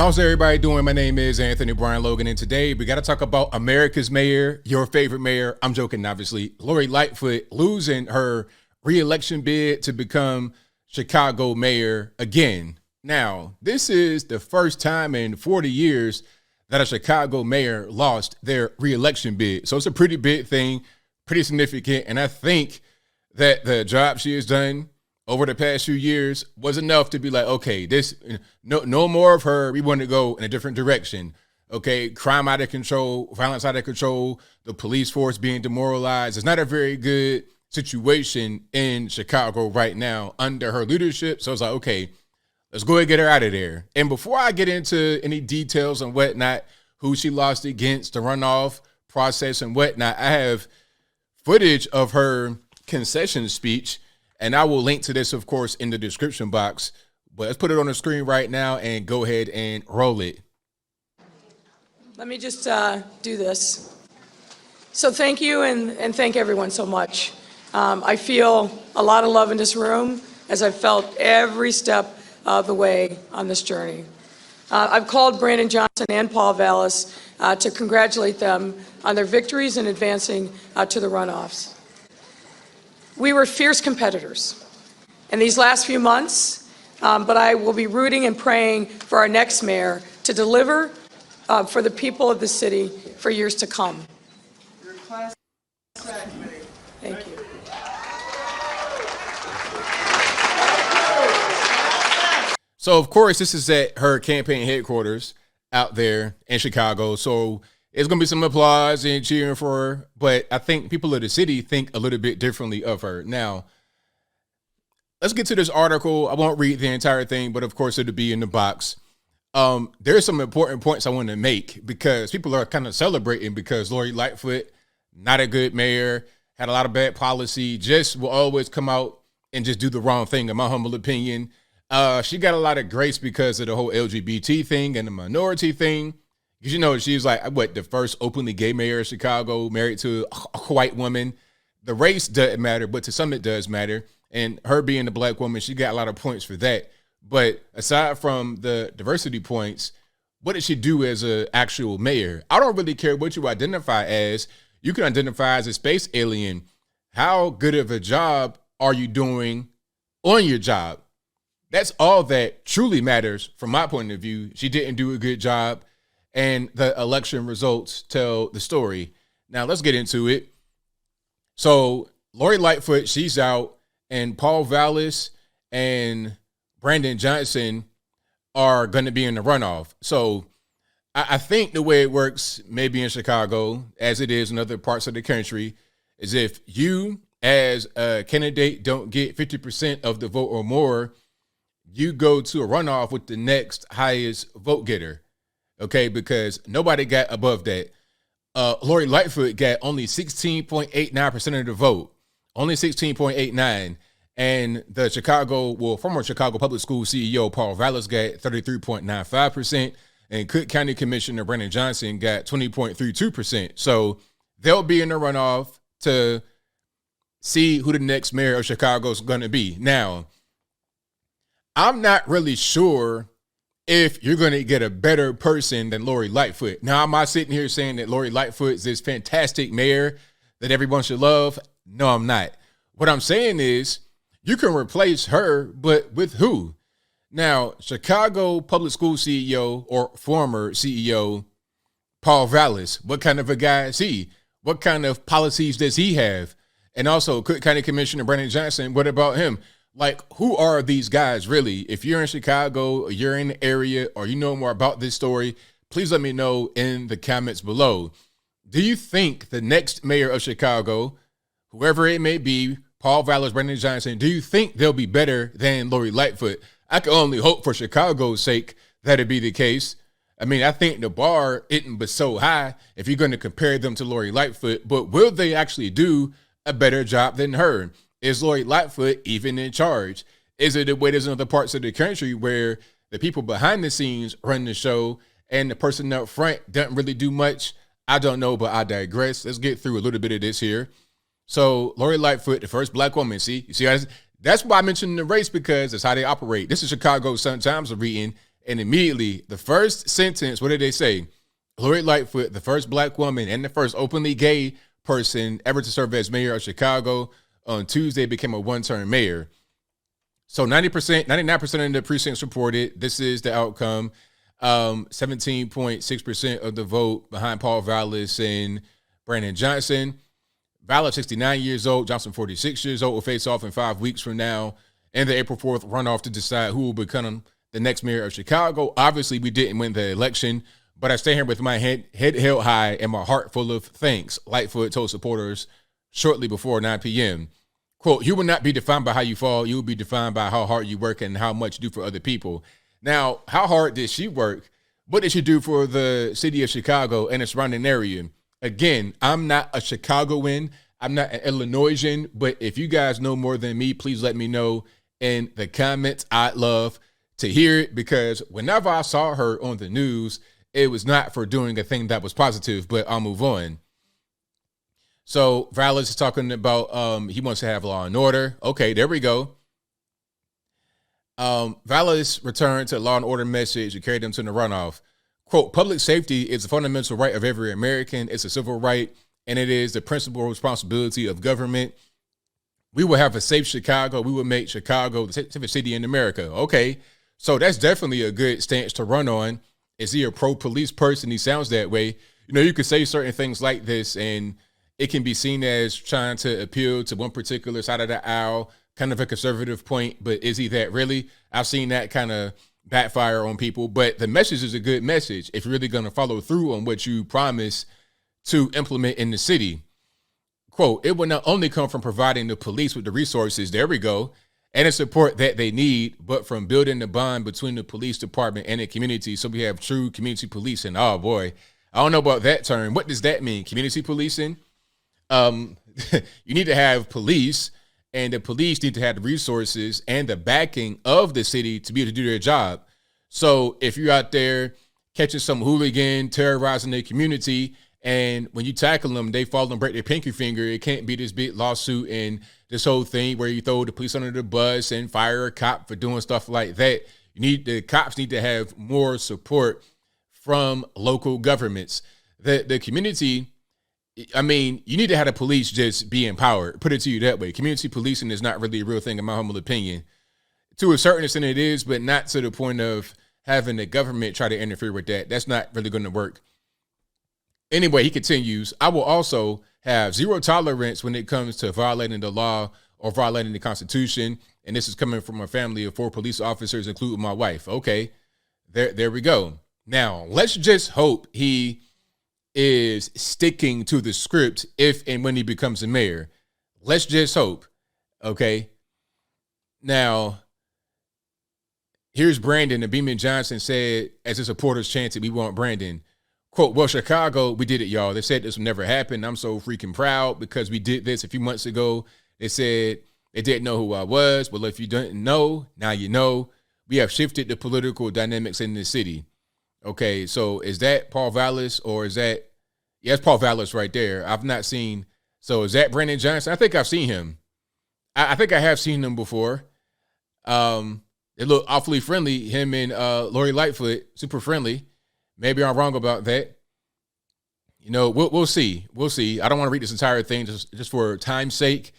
How's everybody doing? My name is Anthony Brian Logan, and today we got to talk about America's mayor, your favorite mayor. I'm joking, obviously. Lori Lightfoot losing her re-election bid to become Chicago mayor again. Now, this is the first time in 40 years that a Chicago mayor lost their re-election bid. So it's a pretty big thing, pretty significant, and I think that the job she has done over the past few years was enough to be like, okay, this no more of her. We want to go in a different direction. Okay, crime out of control, violence out of control, the police force being demoralized. It's not a very good situation in Chicago right now under her leadership. So it's like, okay, let's go ahead and get her out of there. And before I get into any details and whatnot, who she lost against, the runoff process and whatnot, I have footage of her concession speech. And I will link to this, of course, in the description box. But let's put it on the screen right now and go ahead and roll it. Let me just do this. So thank you and thank everyone so much. I feel a lot of love in this room, as I've felt every step of the way on this journey. I've called Brandon Johnson and Paul Vallis to congratulate them on their victories in advancing to the runoffs. We were fierce competitors in these last few months, but I will be rooting and praying for our next mayor to deliver for the people of the city for years to come. Your class graduating. Thank you. So, of course, this is at her campaign headquarters out there in Chicago. So it's going to be some applause and cheering for her. But I think people of the city think a little bit differently of her. Now, let's get to this article. I won't read the entire thing, but of course, it'll be in the box. There's some important points I want to make because people are kind of celebrating because Lori Lightfoot, not a good mayor, had a lot of bad policy, just will always come out and just do the wrong thing, in my humble opinion. She got a lot of grace because of the whole LGBT thing and the minority thing. Because, you know, she's like, the first openly gay mayor of Chicago, married to a white woman. The race doesn't matter, but to some it does matter. And her being a black woman, she got a lot of points for that. But aside from the diversity points, what did she do as an actual mayor? I don't really care what you identify as. You can identify as a space alien. How good of a job are you doing on your job? That's all that truly matters from my point of view. She didn't do a good job. And the election results tell the story. Now, let's get into it. So, Lori Lightfoot, she's out, and Paul Vallis and Brandon Johnson are going to be in the runoff. So, I think the way it works, maybe in Chicago, as it is in other parts of the country, is if you, as a candidate, don't get 50% of the vote or more, you go to a runoff with the next highest vote getter. Okay, because nobody got above that. Lori Lightfoot got only 16.89% of the vote, only 16.89. And the former Chicago Public School CEO, Paul Vallis, got 33.95%. And Cook County Commissioner Brandon Johnson got 20.32%. So they'll be in the runoff to see who the next mayor of Chicago is going to be. Now, I'm not really sure if you're going to get a better person than Lori Lightfoot. Now, am I sitting here saying that Lori Lightfoot is this fantastic mayor that everyone should love? No, I'm not. What I'm saying is you can replace her, but with who? Now, Chicago Public School CEO or former CEO, Paul Vallis, what kind of a guy is he? What kind of policies does he have? And also, Cook County Commissioner Brandon Johnson, what about him? Like, who are these guys really? If you're in Chicago, or you're in the area, or you know more about this story, please let me know in the comments below. Do you think the next mayor of Chicago, whoever it may be, Paul Vallis, Brandon Johnson, do you think they'll be better than Lori Lightfoot? I can only hope for Chicago's sake that it be the case. I mean, I think the bar isn't but so high if you're going to compare them to Lori Lightfoot, but will they actually do a better job than her? Is Lori Lightfoot even in charge? Is it the way there's in other parts of the country where the people behind the scenes run the show and the person up front doesn't really do much? I don't know, but I digress. Let's get through a little bit of this here. So Lori Lightfoot, the first black woman, you see, that's why I mentioned the race, because it's how they operate. This is Chicago Sun-Times reading, And immediately, the first sentence, what did they say? Lori Lightfoot, the first black woman and the first openly gay person ever to serve as mayor of Chicago, on Tuesday became a one-term mayor. So 90%, 99% of the precincts reported. This is the outcome. 17.6% of the vote behind Paul Vallis and Brandon Johnson. Vallis, 69 years old. Johnson, 46 years old, will face off in 5 weeks from now in the April 4th runoff to decide who will become the next mayor of Chicago. Obviously, we didn't win the election, but I stay here with my head held high and my heart full of thanks, Lightfoot told supporters shortly before 9 p.m. Quote, you will not be defined by how you fall. You will be defined by how hard you work and how much you do for other people. Now, how hard did she work? What did she do for the city of Chicago and its surrounding area? Again, I'm not a Chicagoan. I'm not an Illinoisan, but if you guys know more than me, please let me know in the comments. I'd love to hear it, because whenever I saw her on the news, it was not for doing a thing that was positive, but I'll move on. So Vallis is talking about he wants to have law and order. Okay, there we go. Vallis returned to law and order message and carried them to the runoff. Quote, public safety is a fundamental right of every American. It's a civil right, and it is the principal responsibility of government. We will have a safe Chicago. We will make Chicago the safest city in America. Okay, so that's definitely a good stance to run on. Is he a pro-police person? He sounds that way. You know, you could say certain things like this, and it can be seen as trying to appeal to one particular side of the aisle, kind of a conservative point, but is he that really? I've seen that kind of backfire on people, but the message is a good message if you're really going to follow through on what you promise to implement in the city. Quote, it will not only come from providing the police with the resources, there we go, and the support that they need, but from building the bond between the police department and the community, so we have true community policing. Oh boy, I don't know about that term. What does that mean? Community policing? You need to have police, and the police need to have the resources and the backing of the city to be able to do their job. So if you're out there catching some hooligan, terrorizing their community, and when you tackle them, they fall and break their pinky finger, it can't be this big lawsuit and this whole thing where you throw the police under the bus and fire a cop for doing stuff like that. The cops need to have more support from local governments. The community, I mean, you need to have the police just be empowered. Put it to you that way. Community policing is not really a real thing, in my humble opinion. To a certain extent it is, but not to the point of having the government try to interfere with that. That's not really going to work. Anyway, he continues, I will also have zero tolerance when it comes to violating the law or violating the Constitution. And this is coming from a family of 4 police officers, including my wife. Okay, there we go. Now, let's just hope he is sticking to the script if and when he becomes a mayor. Let's just hope. Okay. Now, here's Brandon. And Beeman Johnson said, as his supporters chanted, we want Brandon. Quote, well, Chicago, we did it, y'all. They said this would never happen. I'm so freaking proud because we did this a few months ago. They said they didn't know who I was. Well, if you didn't know, now you know. We have shifted the political dynamics in the city. Okay, so is that Paul Vallis or is that, yeah, it's Paul Vallis right there. I've not seen, so is that Brandon Johnson? I think I've seen him. I think I have seen him before. They look awfully friendly, him and Lori Lightfoot, super friendly. Maybe I'm wrong about that. You know, we'll see. We'll see. I don't want to read this entire thing just for time's sake,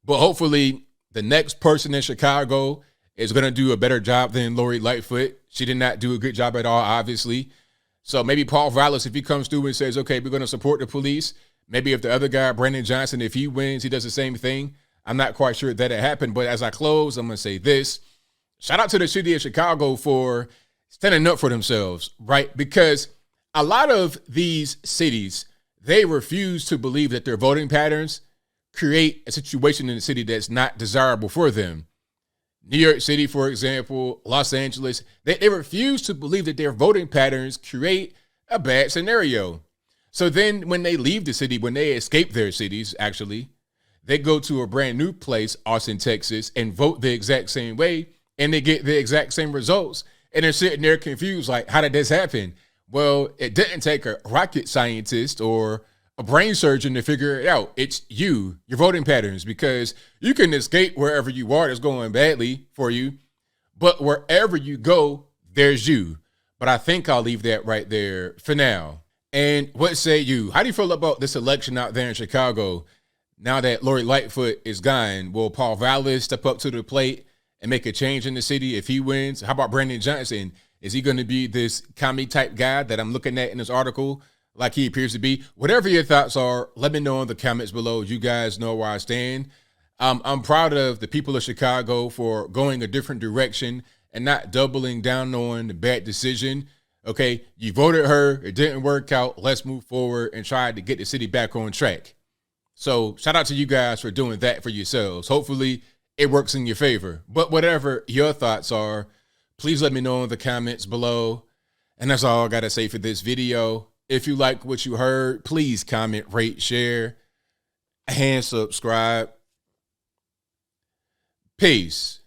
but hopefully the next person in Chicago is going to do a better job than Lori Lightfoot. She did not do a good job at all, obviously. So maybe Paul Vallis, if he comes through and says, okay, we're going to support the police. Maybe if the other guy, Brandon Johnson, if he wins, he does the same thing. I'm not quite sure that it happened, but as I close, I'm going to say this. Shout out to the city of Chicago for standing up for themselves, right? Because a lot of these cities, they refuse to believe that their voting patterns create a situation in the city that's not desirable for them. New York City, for example, Los Angeles, they refuse to believe that their voting patterns create a bad scenario. So then when they leave the city, when they escape their cities, actually, they go to a brand new place, Austin, Texas, and vote the exact same way, and they get the exact same results. And they're sitting there confused, like, how did this happen? Well, it didn't take a rocket scientist or a brain surgeon to figure it out. It's your voting patterns, because you can escape wherever you are that's going badly for you, but wherever you go, there's you. But I think I'll leave that right there for now. And what say you? How do you feel about this election out there in Chicago? Now that Lori Lightfoot is gone, will Paul Vallis step up to the plate and make a change in the city if he wins? How about Brandon Johnson? Is he going to be this commie type guy that I'm looking at in this article like he appears to be? Whatever your thoughts are, let me know in the comments below. You guys know where I stand. I'm proud of the people of Chicago for going a different direction and not doubling down on the bad decision. Okay, you voted her, it didn't work out. Let's move forward and try to get the city back on track. So shout out to you guys for doing that for yourselves. Hopefully it works in your favor. But whatever your thoughts are, please let me know in the comments below. And that's all I got to say for this video. If you like what you heard, please comment, rate, share, and subscribe. Peace.